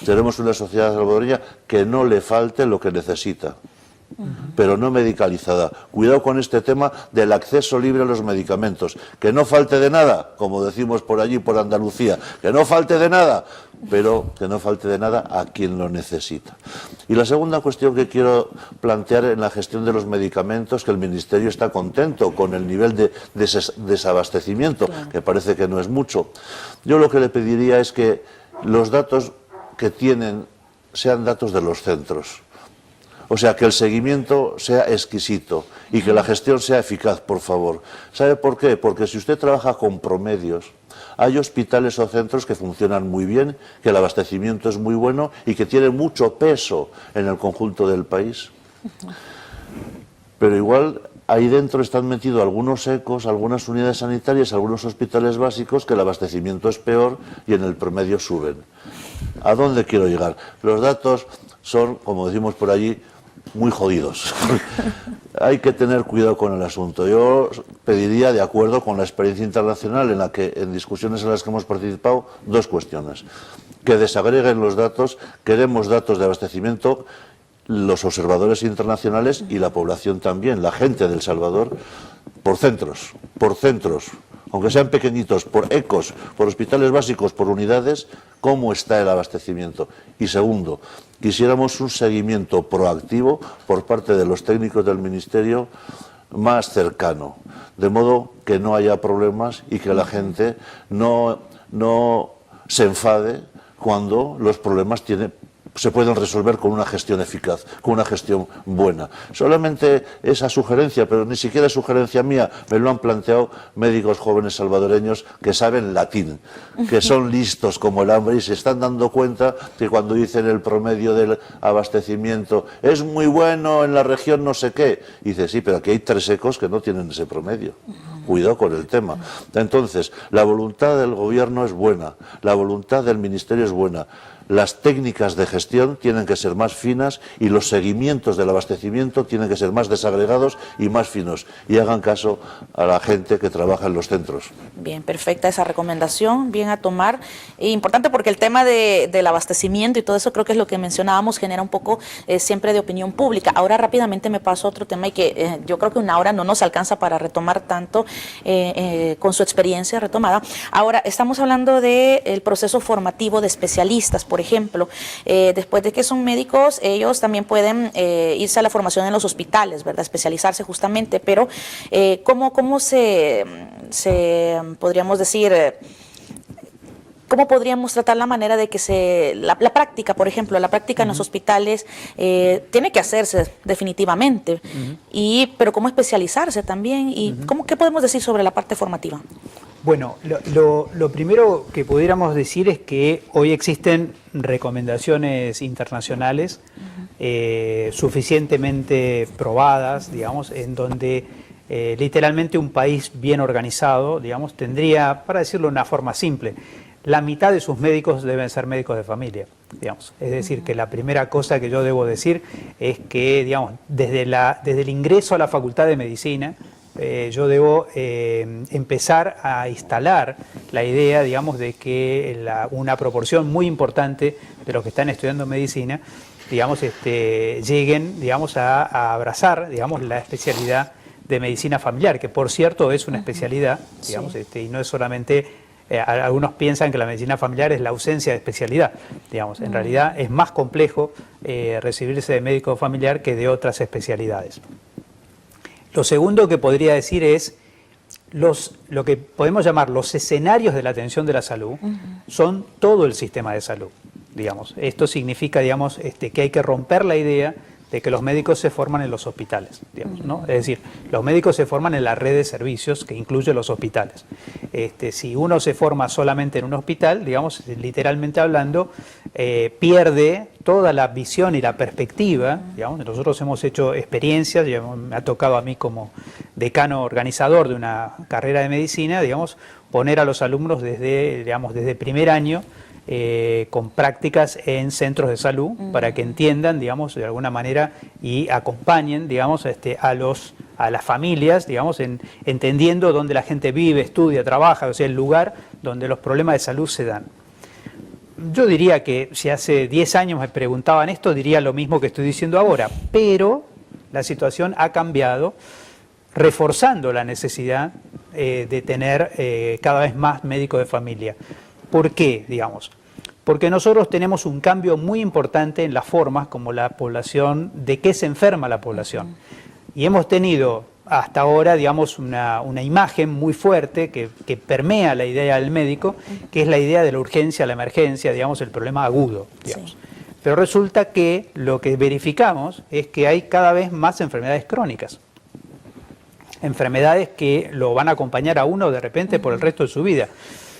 Queremos una sociedad salvadoreña que no le falte lo que necesita, pero no medicalizada. Cuidado con este tema del acceso libre a los medicamentos. Que no falte de nada, como decimos por allí, por Andalucía. Que no falte de nada, pero que no falte de nada a quien lo necesita. Y la segunda cuestión que quiero plantear en la gestión de los medicamentos, que el Ministerio está contento con el nivel de desabastecimiento, que parece que no es mucho. Yo lo que le pediría es que los datos que tienen sean datos de los centros. O sea, que el seguimiento sea exquisito y que la gestión sea eficaz, por favor. ¿Sabe por qué? Porque si usted trabaja con promedios, hay hospitales o centros que funcionan muy bien, que el abastecimiento es muy bueno y que tienen mucho peso en el conjunto del país. Pero igual ahí dentro están metidos algunos ecos, algunas unidades sanitarias, algunos hospitales básicos que el abastecimiento es peor y en el promedio suben. ¿A dónde quiero llegar? Los datos son, como decimos por allí, muy jodidos. Hay que tener cuidado con el asunto. Yo pediría, de acuerdo con la experiencia internacional en discusiones en las que hemos participado, dos cuestiones. Que desagreguen los datos, queremos datos de abastecimiento, los observadores internacionales y la población también, la gente de El Salvador, por centros, aunque sean pequeñitos, por ecos, por hospitales básicos, por unidades, cómo está el abastecimiento. Y segundo, quisiéramos un seguimiento proactivo por parte de los técnicos del Ministerio más cercano, de modo que no haya problemas y que la gente no se enfade cuando los problemas se pueden resolver con una gestión eficaz, con una gestión buena. Solamente esa sugerencia, pero ni siquiera es sugerencia mía, me lo han planteado médicos jóvenes salvadoreños que saben latín, que son listos como el hambre y se están dando cuenta que cuando dicen el promedio del abastecimiento es muy bueno en la región no sé qué, y dice, sí, pero aquí hay 3 ecos que no tienen ese promedio. Cuidado con el tema. Entonces, la voluntad del gobierno es buena, la voluntad del ministerio es buena. Las técnicas de gestión tienen que ser más finas y los seguimientos del abastecimiento tienen que ser más desagregados y más finos. Y hagan caso a la gente que trabaja en los centros. Bien, perfecta esa recomendación, bien a tomar. Importante porque el tema del abastecimiento y todo eso creo que es lo que mencionábamos, genera un poco siempre de opinión pública. Ahora rápidamente me paso a otro tema y que yo creo que una hora no nos alcanza para retomar tanto con su experiencia retomada. Ahora estamos hablando del proceso formativo de especialistas. Por ejemplo, después de que son médicos, ellos también pueden irse a la formación en los hospitales, ¿verdad? Especializarse justamente, pero ¿cómo se podríamos decir, cómo podríamos tratar la manera de que la práctica, por ejemplo, la práctica en los hospitales tiene que hacerse definitivamente, pero cómo especializarse también y qué podemos decir sobre la parte formativa? Bueno, lo primero que pudiéramos decir es que hoy existen recomendaciones internacionales suficientemente probadas, digamos, en donde literalmente un país bien organizado, digamos, tendría, para decirlo de una forma simple, la mitad de sus médicos deben ser médicos de familia, digamos. Es decir, que la primera cosa que yo debo decir es que, digamos, desde el ingreso a la Facultad de Medicina, yo debo empezar a instalar la idea, digamos, de que una proporción muy importante de los que están estudiando medicina, digamos, lleguen, digamos, a abrazar, digamos, la especialidad de medicina familiar, que por cierto es una especialidad, digamos, y no es solamente, algunos piensan que la medicina familiar es la ausencia de especialidad, digamos, en realidad es más complejo recibirse de médico familiar que de otras especialidades. Lo segundo que podría decir es lo que podemos llamar los escenarios de la atención de la salud son todo el sistema de salud, digamos. Esto significa, digamos, que hay que romper la idea de que los médicos se forman en los hospitales, digamos, ¿no? Es decir, los médicos se forman en la red de servicios que incluye los hospitales. Si uno se forma solamente en un hospital, digamos, literalmente hablando, pierde toda la visión y la perspectiva, digamos. Nosotros hemos hecho experiencias, me ha tocado a mí como decano organizador de una carrera de medicina, digamos, poner a los alumnos desde primer año con prácticas en centros de salud para que entiendan, digamos, de alguna manera y acompañen, digamos, a las familias, digamos, entendiendo dónde la gente vive, estudia, trabaja, o sea, el lugar donde los problemas de salud se dan. Yo diría que si hace 10 años me preguntaban esto, diría lo mismo que estoy diciendo ahora, pero la situación ha cambiado, reforzando la necesidad de tener cada vez más médicos de familia. ¿Por qué, digamos? Porque nosotros tenemos un cambio muy importante en las formas como la población, de qué se enferma la población. Y hemos tenido hasta ahora, digamos, una imagen muy fuerte que permea la idea del médico, que es la idea de la urgencia, la emergencia, digamos, el problema agudo, digamos. Sí. Pero resulta que lo que verificamos es que hay cada vez más enfermedades crónicas. Enfermedades que lo van a acompañar a uno de repente por el resto de su vida.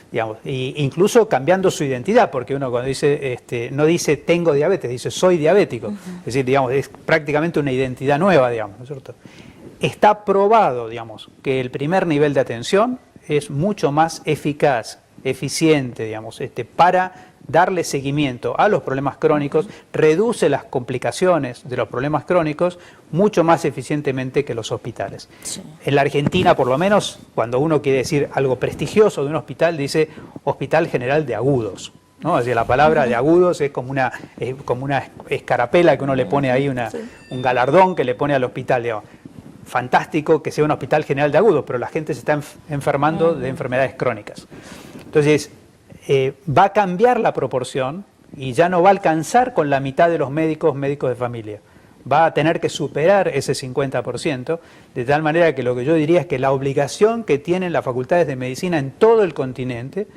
Digamos, incluso cambiando su identidad, porque uno cuando dice, no dice tengo diabetes, dice soy diabético. Es decir, digamos, es prácticamente una identidad nueva, digamos, ¿no es cierto? Está probado, digamos, que el primer nivel de atención es mucho más eficaz, eficiente, digamos, para darle seguimiento a los problemas crónicos, reduce las complicaciones de los problemas crónicos mucho más eficientemente que los hospitales. Sí. En la Argentina, por lo menos, cuando uno quiere decir algo prestigioso de un hospital, dice Hospital General de Agudos, ¿no? Así, la palabra de agudos es como una escarapela que uno le pone ahí, un galardón que le pone al hospital, digamos. Fantástico que sea un hospital general de agudos, pero la gente se está enfermando de enfermedades crónicas. Entonces, va a cambiar la proporción y ya no va a alcanzar con la mitad de los médicos de familia. Va a tener que superar ese 50%, de tal manera que lo que yo diría es que la obligación que tienen las facultades de medicina en todo el continente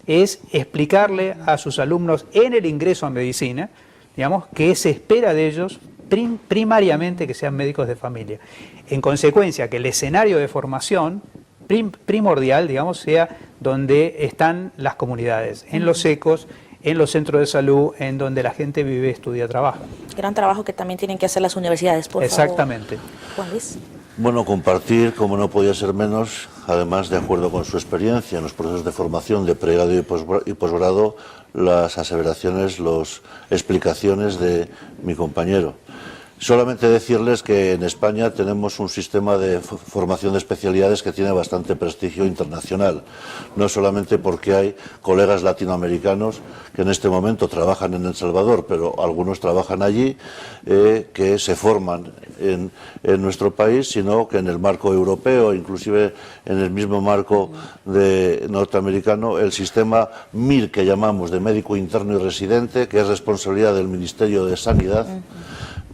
es explicarle a sus alumnos en el ingreso a medicina, digamos, que se espera de ellos primariamente que sean médicos de familia. En consecuencia, que el escenario de formación primordial, digamos, sea donde están las comunidades, en los ecos, en los centros de salud, en donde la gente vive, estudia, trabaja. Gran trabajo que también tienen que hacer las universidades, por Exactamente. favor. Juan Luis. Bueno, compartir, como no podía ser menos, además de acuerdo con su experiencia en los procesos de formación de pregrado y posgrado, las aseveraciones, las explicaciones de mi compañero. Solamente decirles que en España tenemos un sistema de formación de especialidades que tiene bastante prestigio internacional, no solamente porque hay colegas latinoamericanos que en este momento trabajan en El Salvador, pero algunos trabajan allí, que se forman en nuestro país, sino que en el marco europeo, inclusive en el mismo marco norteamericano, el sistema MIR que llamamos de médico interno y residente, que es responsabilidad del Ministerio de Sanidad,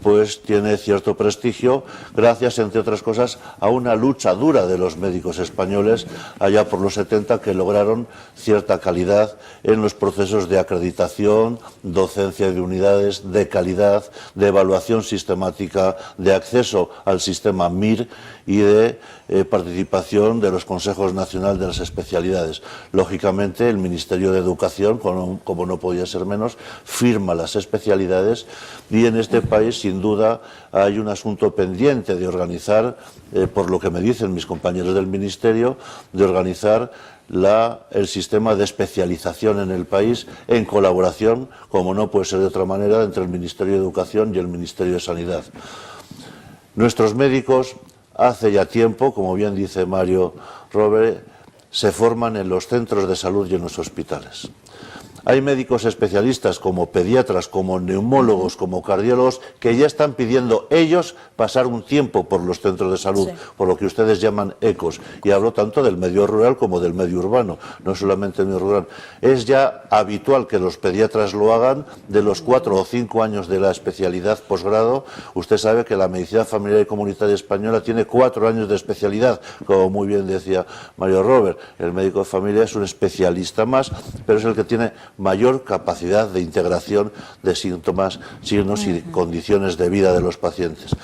pues tiene cierto prestigio gracias, entre otras cosas, a una lucha dura de los médicos españoles allá por los 70 que lograron cierta calidad en los procesos de acreditación, docencia de unidades de calidad, de evaluación sistemática, de acceso al sistema MIR y de participación de los consejos nacionales de las especialidades. Lógicamente, el Ministerio de Educación, como no podía ser menos, firma las especialidades y en este país, sin duda, hay un asunto pendiente de organizar, por lo que me dicen mis compañeros del Ministerio, de organizar el sistema de especialización en el país en colaboración, como no puede ser de otra manera, entre el Ministerio de Educación y el Ministerio de Sanidad. Nuestros médicos, hace ya tiempo, como bien dice Mario Robert, se forman en los centros de salud y en los hospitales. Hay médicos especialistas como pediatras, como neumólogos, como cardiólogos, que ya están pidiendo ellos pasar un tiempo por los centros de salud, por lo que ustedes llaman ecos. Y hablo tanto del medio rural como del medio urbano, no solamente el medio rural. Es ya habitual que los pediatras lo hagan de los 4 o 5 años de la especialidad posgrado. Usted sabe que la medicina familiar y comunitaria española tiene 4 años de especialidad, como muy bien decía Mario Robert. El médico de familia es un especialista más, pero es el que tiene mayor capacidad de integración de síntomas, signos y condiciones de vida de los pacientes.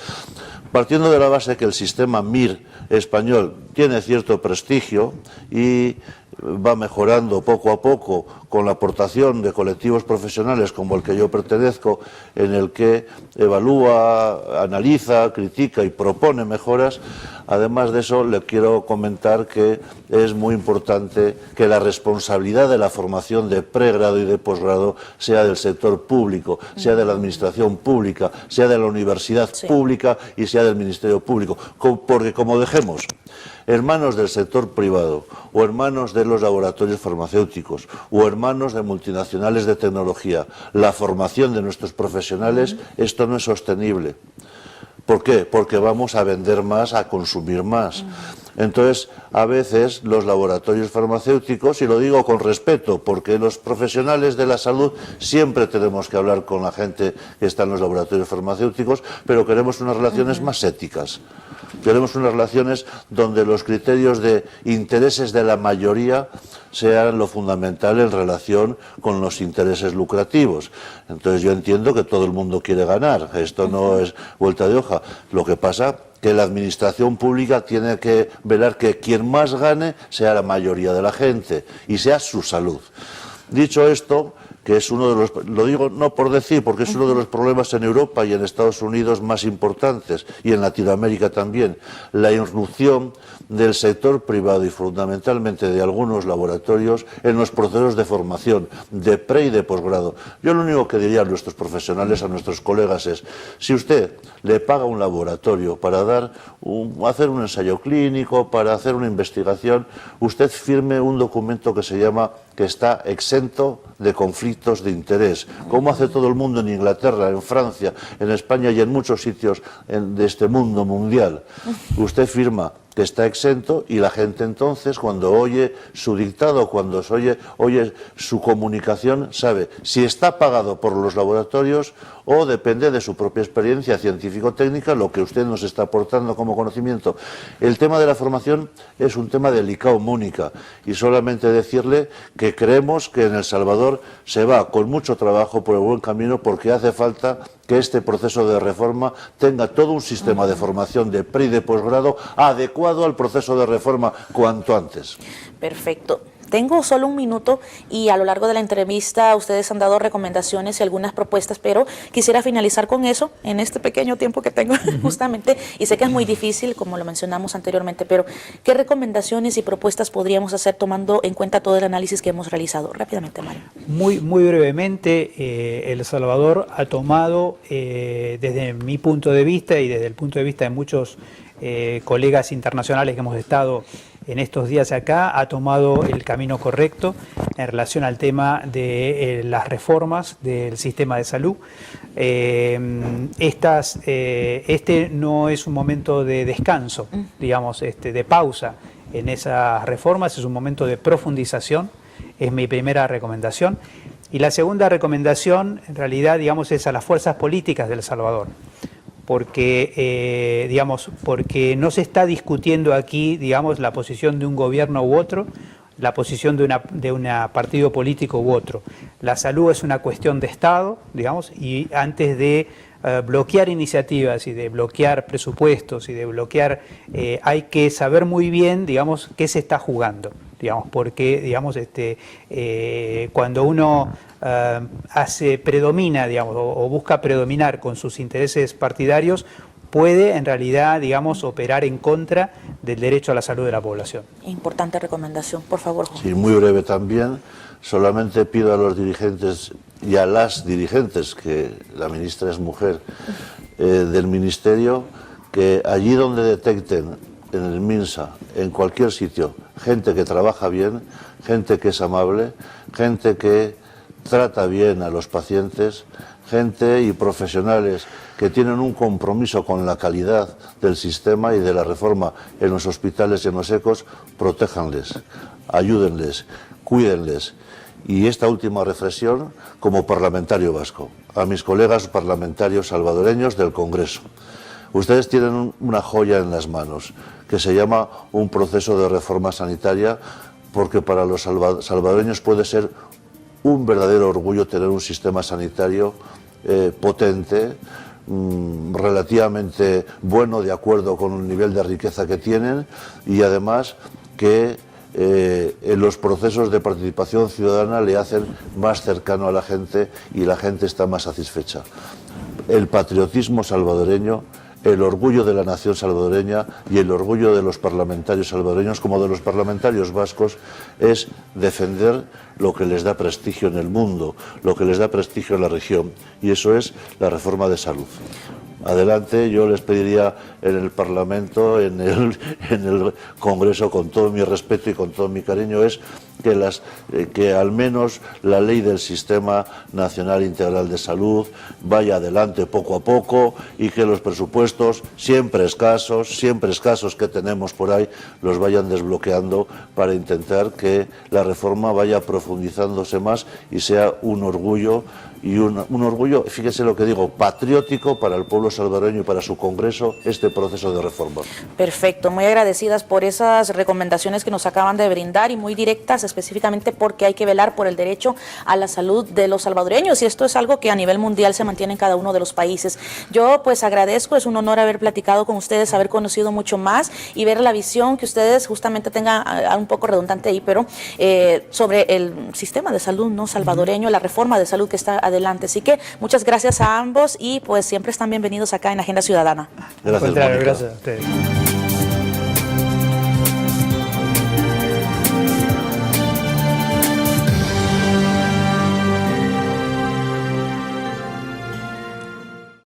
Partiendo de la base que el sistema MIR español tiene cierto prestigio y va mejorando poco a poco con la aportación de colectivos profesionales como el que yo pertenezco, en el que evalúa, analiza, critica y propone mejoras. Además de eso, le quiero comentar que es muy importante que la responsabilidad de la formación de pregrado y de posgrado sea del sector público, sea de la administración pública, sea de la universidad pública y sea del Ministerio Público, porque como dejemos en manos del sector privado o en manos de los laboratorios farmacéuticos o en manos de multinacionales de tecnología la formación de nuestros profesionales, esto no es sostenible. ¿Por qué? Porque vamos a vender más, a consumir más. Entonces, a veces los laboratorios farmacéuticos, y lo digo con respeto, porque los profesionales de la salud siempre tenemos que hablar con la gente que está en los laboratorios farmacéuticos, pero queremos unas relaciones más éticas. Queremos unas relaciones donde los criterios de intereses de la mayoría sean lo fundamental en relación con los intereses lucrativos. Entonces yo entiendo que todo el mundo quiere ganar, esto no es vuelta de hoja. Lo que pasa que la administración pública tiene que velar que quien más gane sea la mayoría de la gente y sea su salud. Dicho esto, que es uno de los, lo digo no por decir, porque es uno de los problemas en Europa y en Estados Unidos más importantes, y en Latinoamérica también, la irrupción del sector privado y fundamentalmente de algunos laboratorios en los procesos de formación, de pre y de posgrado. Yo lo único que diría a nuestros profesionales, a nuestros colegas es, si usted le paga un laboratorio para hacer un ensayo clínico, para hacer una investigación, usted firme un documento que se llama que está exento de conflictos de interés, como hace todo el mundo en Inglaterra, en Francia, en España y en muchos sitios de este mundo mundial. Usted firma que está exento y la gente entonces, cuando oye su dictado, cuando oye su comunicación, sabe si está pagado por los laboratorios o depende de su propia experiencia científico-técnica lo que usted nos está aportando como conocimiento. El tema de la formación es un tema delicado, Mónica, y solamente decirle que creemos que en El Salvador se va con mucho trabajo por el buen camino, porque hace falta que este proceso de reforma tenga todo un sistema de formación de pre y de posgrado adecuado al proceso de reforma cuanto antes. Perfecto. Tengo solo un minuto y a lo largo de la entrevista ustedes han dado recomendaciones y algunas propuestas, pero quisiera finalizar con eso en este pequeño tiempo que tengo justamente, y sé que es muy difícil, como lo mencionamos anteriormente, pero ¿qué recomendaciones y propuestas podríamos hacer tomando en cuenta todo el análisis que hemos realizado? Rápidamente, Mario. Muy brevemente, El Salvador ha tomado, desde mi punto de vista y desde el punto de vista de muchos colegas internacionales que hemos estado en estos días acá, ha tomado el camino correcto en relación al tema de las reformas del sistema de salud. Este no es un momento de descanso, digamos, de pausa en esas reformas, es un momento de profundización, es mi primera recomendación. Y la segunda recomendación, en realidad, digamos, es a las fuerzas políticas de El Salvador. Porque no se está discutiendo aquí, digamos, la posición de un gobierno u otro, la posición de un partido político u otro. La salud es una cuestión de Estado, digamos, y antes de bloquear iniciativas y de bloquear presupuestos y de bloquear, hay que saber muy bien, digamos, qué se está jugando, digamos, porque, digamos, cuando uno predomina, digamos, o busca predominar con sus intereses partidarios, puede en realidad, digamos, operar en contra del derecho a la salud de la población. Importante recomendación, por favor, Juan. Sí, muy breve también. Solamente pido a los dirigentes y a las dirigentes, que la ministra es mujer, del Ministerio, que allí donde detecten, en el MINSA, en cualquier sitio, gente que trabaja bien, gente que es amable, gente que trata bien a los pacientes, gente y profesionales que tienen un compromiso con la calidad del sistema y de la reforma en los hospitales y en los ECOs, protéjanles, ayúdenles, cuídenles. Y esta última reflexión como parlamentario vasco, a mis colegas parlamentarios salvadoreños del Congreso. Ustedes tienen una joya en las manos que se llama un proceso de reforma sanitaria, porque para los salvadoreños puede ser un verdadero orgullo tener un sistema sanitario potente, relativamente bueno, de acuerdo con el nivel de riqueza que tienen, y además que en los procesos de participación ciudadana le hacen más cercano a la gente y la gente está más satisfecha. El patriotismo salvadoreño, el orgullo de la nación salvadoreña y el orgullo de los parlamentarios salvadoreños, como de los parlamentarios vascos, es defender lo que les da prestigio en el mundo, lo que les da prestigio en la región, y eso es la reforma de salud. Adelante, yo les pediría en el Parlamento, en el Congreso, con todo mi respeto y con todo mi cariño, es que al menos la ley del Sistema Nacional Integral de Salud vaya adelante poco a poco y que los presupuestos, siempre escasos que tenemos por ahí, los vayan desbloqueando para intentar que la reforma vaya profundizándose más y sea un orgullo, y un orgullo, fíjese lo que digo, patriótico para el pueblo salvadoreño y para su Congreso, este proceso de reforma. Perfecto, muy agradecidas por esas recomendaciones que nos acaban de brindar y muy directas, específicamente porque hay que velar por el derecho a la salud de los salvadoreños, y esto es algo que a nivel mundial se mantiene en cada uno de los países. Yo pues agradezco, es un honor haber platicado con ustedes, haber conocido mucho más y ver la visión que ustedes justamente tengan, un poco redundante ahí, pero sobre el sistema de salud no salvadoreño, la reforma de salud que está adelante. Así que muchas gracias a ambos y pues siempre están bienvenidos acá en Agenda Ciudadana. Gracias, Gracias a ustedes.